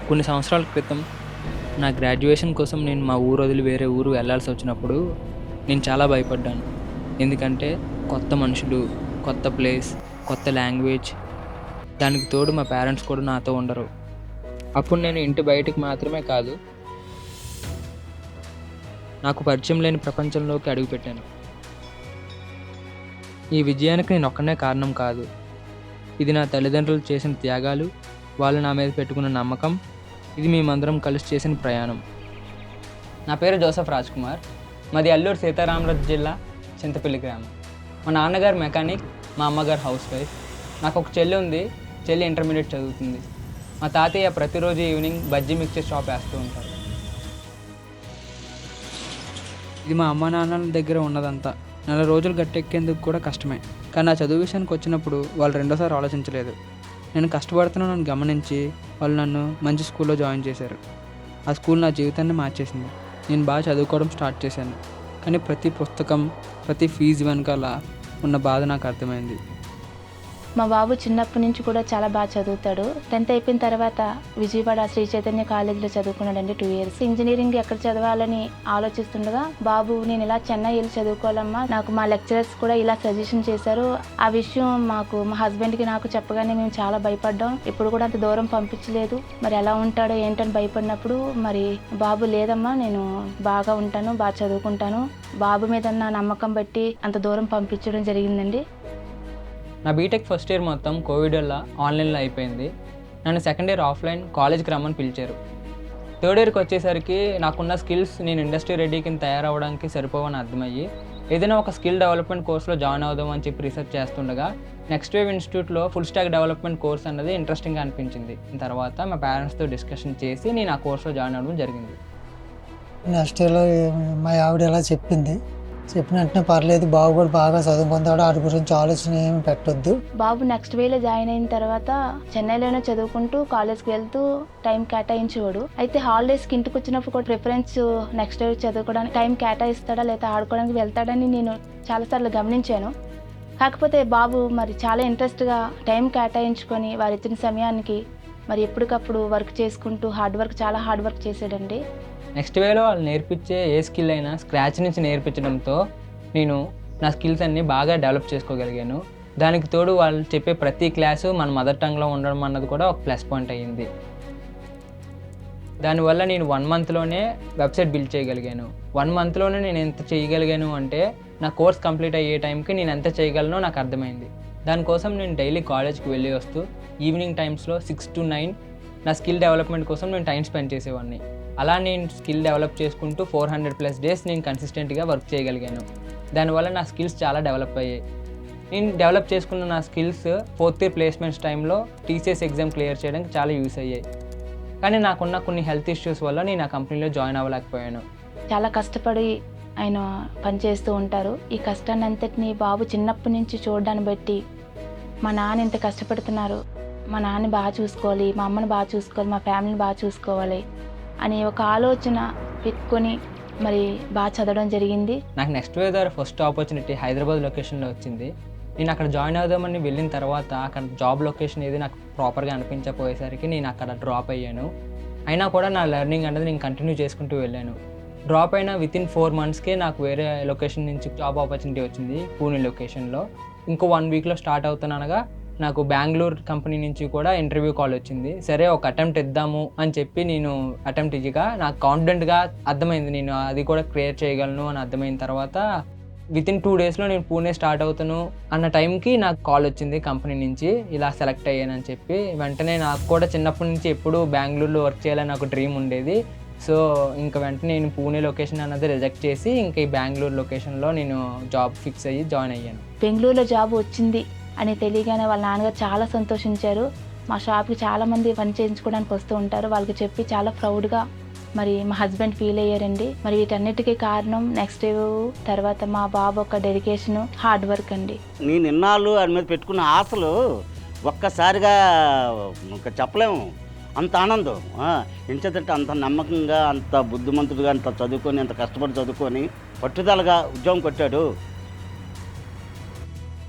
కొన్ని సంవత్సరాల క్రితం నా గ్రాడ్యుయేషన్ కోసం నేను మా ఊరు వదిలి వేరే ఊరు వెళ్ళాల్సి వచ్చినప్పుడు నేను చాలా భయపడ్డాను. ఎందుకంటే కొత్త మనుషులు, కొత్త ప్లేస్, కొత్త లాంగ్వేజ్, దానికి తోడు మా పేరెంట్స్ కూడా నాతో ఉండరు. అప్పుడు నేను ఇంటి బయటికి మాత్రమే కాదు, నాకు పరిచయం లేని ప్రపంచంలోకి అడుగుపెట్టాను. ఈ విజయానికి నేను ఒక్కనే కారణం కాదు. ఇది నా తల్లిదండ్రులు చేసిన త్యాగాలు, వాళ్ళు నా మీద పెట్టుకున్న నమ్మకం, ఇది మేమందరం కలిసి చేసిన ప్రయాణం. నా పేరు జోసెఫ్ రాజ్ కుమార్. మాది అల్లూరు సీతారామరాజు జిల్లా, చింతపల్లి గ్రామం. మా నాన్నగారు మెకానిక్, మా అమ్మగారు హౌస్ వైఫ్. నాకు ఒక చెల్లి ఉంది, చెల్లి ఇంటర్మీడియట్ చదువుతుంది. మా తాతయ్య ప్రతిరోజు ఈవినింగ్ బజ్జీ మిక్చర్ షాప్ వేస్తూ ఉంటారు. ఇది మా అమ్మ నాన్నల దగ్గర ఉన్నదంతా. నెల రోజులు గట్టెక్కేందుకు కూడా కష్టమే. కానీ నా చదువు విషయానికి వచ్చినప్పుడు వాళ్ళు రెండోసారి ఆలోచించలేదు. నేను కష్టపడుతున్నానని గమనించి వాళ్ళు నన్ను మంచి స్కూల్లో జాయిన్ చేశారు. ఆ స్కూల్ నా జీవితాన్ని మార్చేసింది. నేను బాగా చదువుకోవడం స్టార్ట్ చేశాను. కానీ ప్రతి పుస్తకం, ప్రతి ఫీజు వెనకాల ఉన్న బాధ నాకు అర్థమైంది. మా బాబు చిన్నప్పటి నుంచి కూడా చాలా బాగా చదువుతాడు. 10th అయిపోయిన తర్వాత విజయవాడ శ్రీ చైతన్య కాలేజీలో చదువుకున్నాడండి 2 years. ఇంజనీరింగ్ ఎక్కడ చదవాలని ఆలోచిస్తుండగా బాబు నేను ఇలా చెన్నై వెళ్ళి చదువుకోవాలమ్మా, నాకు మా లెక్చరర్స్ కూడా ఇలా సజెషన్ చేశారు. ఆ విషయం మా హస్బెండ్కి నాకు చెప్పగానే మేము చాలా భయపడ్డాం. ఇప్పుడు కూడా అంత దూరం పంపించలేదు. మరి ఎలా ఉంటాడో ఏంటని భయపడినప్పుడు మరి బాబు లేదమ్మా, నేను బాగా ఉంటాను, బాగా చదువుకుంటాను, బాబు మీద నా నమ్మకం బట్టి అంత దూరం పంపించడం జరిగిందండి. నా బీటెక్ ఫస్ట్ ఇయర్ మొత్తం కోవిడ్ వల్ల ఆన్లైన్లో అయిపోయింది. నన్ను సెకండ్ ఇయర్ ఆఫ్లైన్ కాలేజ్కి రమ్మని పిలిచారు. థర్డ్ ఇయర్కి వచ్చేసరికి నాకున్న స్కిల్స్ నేను ఇండస్ట్రీ రెడీ కింద తయారవడానికి సరిపోవని అర్థమయ్యి ఏదైనా ఒక స్కిల్ డెవలప్మెంట్ కోర్స్లో జాయిన్ అవుదాం అని చెప్పి రీసెర్చ్ చేస్తుండగా నెక్స్ట్ వేవ్ ఇన్స్టిట్యూట్లో ఫుల్ స్టాక్ డెవలప్మెంట్ కోర్స్ అన్నది ఇంట్రెస్టింగ్గా అనిపించింది. తర్వాత మా పేరెంట్స్తో డిస్కషన్ చేసి నేను ఆ కోర్స్లో జాయిన్ అవ్వడం జరిగింది. నెక్స్ట్ ఇయర్లో మా ఆవిడ ఎలా చెప్పింది, చెప్పిన వెంటనే పర్లేదు, బాబు కూడా బాగా చదువుకుంటాడు, వాటి గురించి ఆలోచన ఏమి పెట్టొద్దు. బాబు నెక్స్ట్ వేలో జాయిన్ అయిన తర్వాత చెన్నైలోనే చదువుకుంటూ కాలేజ్కి వెళ్తూ టైం కేటాయించేవాడు. అయితే హాలిడేస్కి ఇంటికి వచ్చినప్పుడు కూడా ప్రిఫరెన్స్ నెక్స్ట్ వే చదువుకోవడానికి టైం కేటాయిస్తాడా లేదా ఆడుకోవడానికి వెళ్తాడని నేను చాలాసార్లు గమనించాను. కాకపోతే బాబు మరి చాలా ఇంట్రెస్ట్గా టైం కేటాయించుకొని వారు ఇచ్చిన సమయానికి మరి ఎప్పటికప్పుడు వర్క్ చేసుకుంటూ చాలా హార్డ్ వర్క్ చేసాడండి. నెక్స్ట్ వేలో వాళ్ళు నేర్పించే ఏ స్కిల్ అయినా స్క్రాచ్ నుంచి నేర్పించడంతో నేను నా స్కిల్స్ అన్నీ బాగా డెవలప్ చేసుకోగలిగాను. దానికి తోడు వాళ్ళు చెప్పే ప్రతి క్లాసు మన మదర్ టంగ్లో ఉండడం అన్నది కూడా ఒక ప్లస్ పాయింట్ అయ్యింది. దానివల్ల నేను 1 monthలోనే వెబ్సైట్ బిల్డ్ చేయగలిగాను. 1 monthలోనే నేను ఎంత చేయగలిగాను అంటే నా కోర్స్ కంప్లీట్ అయ్యే టైంకి నేను ఎంత చేయగలనో నాకు అర్థమైంది. దానికోసం నేను డైలీ కాలేజ్కి వెళ్ళి వస్తూ ఈవినింగ్ టైమ్స్లో 6 to 9 నా స్కిల్ డెవలప్మెంట్ కోసం నేను టైం స్పెండ్ చేసేవాడిని. అలా నేను స్కిల్ డెవలప్ చేసుకుంటూ 400+ డేస్ నేను కన్సిస్టెంట్గా వర్క్ చేయగలిగాను. దానివల్ల నా స్కిల్స్ చాలా డెవలప్ అయ్యాయి. నేను డెవలప్ చేసుకున్న నా స్కిల్స్ 4th year ప్లేస్మెంట్స్ టైంలో టీసీఎస్ ఎగ్జామ్ క్లియర్ చేయడానికి చాలా యూస్ అయ్యాయి. కానీ నాకున్న కొన్ని హెల్త్ ఇష్యూస్ వల్ల నేను ఆ కంపెనీలో జాయిన్ అవ్వలేకపోయాను. చాలా కష్టపడి ఆయన పనిచేస్తూ ఉంటారు. ఈ కష్టాన్ని అంతటినీ బాబు చిన్నప్పటి నుంచి చూడడాన్ని బట్టి మా నాన్న ఇంత కష్టపడుతున్నారు, మా నాన్నని బాగా చూసుకోవాలి, మా అమ్మని బాగా చూసుకోవాలి, మా ఫ్యామిలీని బాగా చూసుకోవాలి అని ఒక ఆలోచన పెట్టుకొని మరి బాగా చదవడం జరిగింది. నాకు నెక్స్ట్ వే ద్వారా ఫస్ట్ ఆపర్చునిటీ హైదరాబాద్ లొకేషన్లో వచ్చింది. నేను అక్కడ జాయిన్ అవుదామని వెళ్ళిన తర్వాత అక్కడ జాబ్ లొకేషన్ ఏది నాకు ప్రాపర్గా అనిపించకపోయేసరికి నేను అక్కడ డ్రాప్ అయ్యాను. అయినా కూడా నా లెర్నింగ్ అనేది నేను కంటిన్యూ చేసుకుంటూ వెళ్ళాను. డ్రాప్ అయిన వితిన్ 4 monthsకే నాకు వేరే లొకేషన్ నుంచి జాబ్ ఆపర్చునిటీ వచ్చింది పూణే లొకేషన్లో. ఇంకో 1 weekలో స్టార్ట్ అవుతున్నానగా నాకు బెంగళూరు కంపెనీ నుంచి కూడా ఇంటర్వ్యూ కాల్ వచ్చింది. సరే ఒక అటెంప్ట్ ఇద్దాము అని చెప్పి నేను అటెంప్ట్ ఇవ్వగా నాకు కాన్ఫిడెంట్గా అర్థమైంది నేను అది కూడా క్రియేట్ చేయగలను అని అర్థమైన తర్వాత వితిన్ 2 daysలో నేను పూణే స్టార్ట్ అవుతాను అన్న టైంకి నాకు కాల్ వచ్చింది కంపెనీ నుంచి, ఇలా సెలెక్ట్ అయ్యానని చెప్పి. వెంటనే నాకు కూడా చిన్నప్పటి నుంచి ఎప్పుడూ బెంగళూరులో వర్క్ చేయాలని నాకు డ్రీమ్ ఉండేది. సో ఇంకా వెంటనే నేను పూణే లొకేషన్ అన్నది రిజెక్ట్ చేసి ఇంకా ఈ బెంగళూరు లొకేషన్లో నేను జాబ్ ఫిక్స్ అయ్యి జాయిన్ అయ్యాను. బెంగళూరులో జాబ్ వచ్చింది అని తెలియగానే వాళ్ళ నాన్నగారు చాలా సంతోషించారు. మా షాప్కి చాలామంది పని చేయించుకోవడానికి వస్తూ ఉంటారు. వాళ్ళకి చెప్పి చాలా ప్రౌడ్గా మరి మా హస్బెండ్ ఫీల్ అయ్యారండి. మరి వీటన్నిటికీ కారణం నెక్స్ట్ తర్వాత మా బాబు ఒక డెడికేషన్, హార్డ్ వర్క్ అండి. నేను ఇన్నాళ్ళు వాడి మీద పెట్టుకున్న ఆశలు ఒక్కసారిగా ఇంకా చెప్పలేము, అంత ఆనందం. ఎంచేతంటే అంత నమ్మకంగా, అంత బుద్ధిమంతుడుగా, అంత చదువుకొని, అంత కష్టపడి చదువుకొని పట్టుదలగా ఉద్యోగం కొట్టాడు.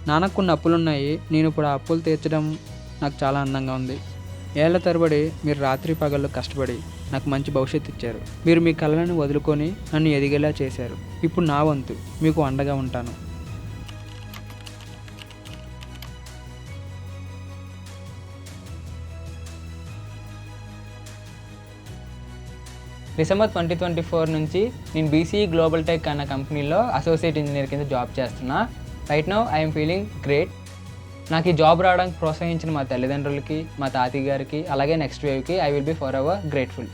నాన్నకు కొన్ని అప్పులు ఉన్నాయి. నేను ఇప్పుడు ఆ అప్పులు తీర్చడం నాకు చాలా అందంగా ఉంది. ఏళ్ల తరబడి మీరు రాత్రి పగళ్ళు కష్టపడి నాకు మంచి భవిష్యత్తు ఇచ్చారు. మీరు మీ కళలను వదులుకొని నన్ను ఎదిగేలా చేశారు. ఇప్పుడు నా వంతు మీకు అండగా ఉంటాను. డిసెంబర్ 2024 నుంచి నేను బీసీఈ గ్లోబల్ టెక్ అన్న కంపెనీలో అసోసియేట్ ఇంజనీర్ కింద జాబ్ చేస్తున్నా. Right now I'm feeling great. నాకు ఈ జాబ్ రావడానికి ప్రోత్సహించిన మా తల్లిదండ్రులకి, మా తాతయ్య గారికి, అలాగే నెక్స్ట్ వేవ్కి I will be forever grateful.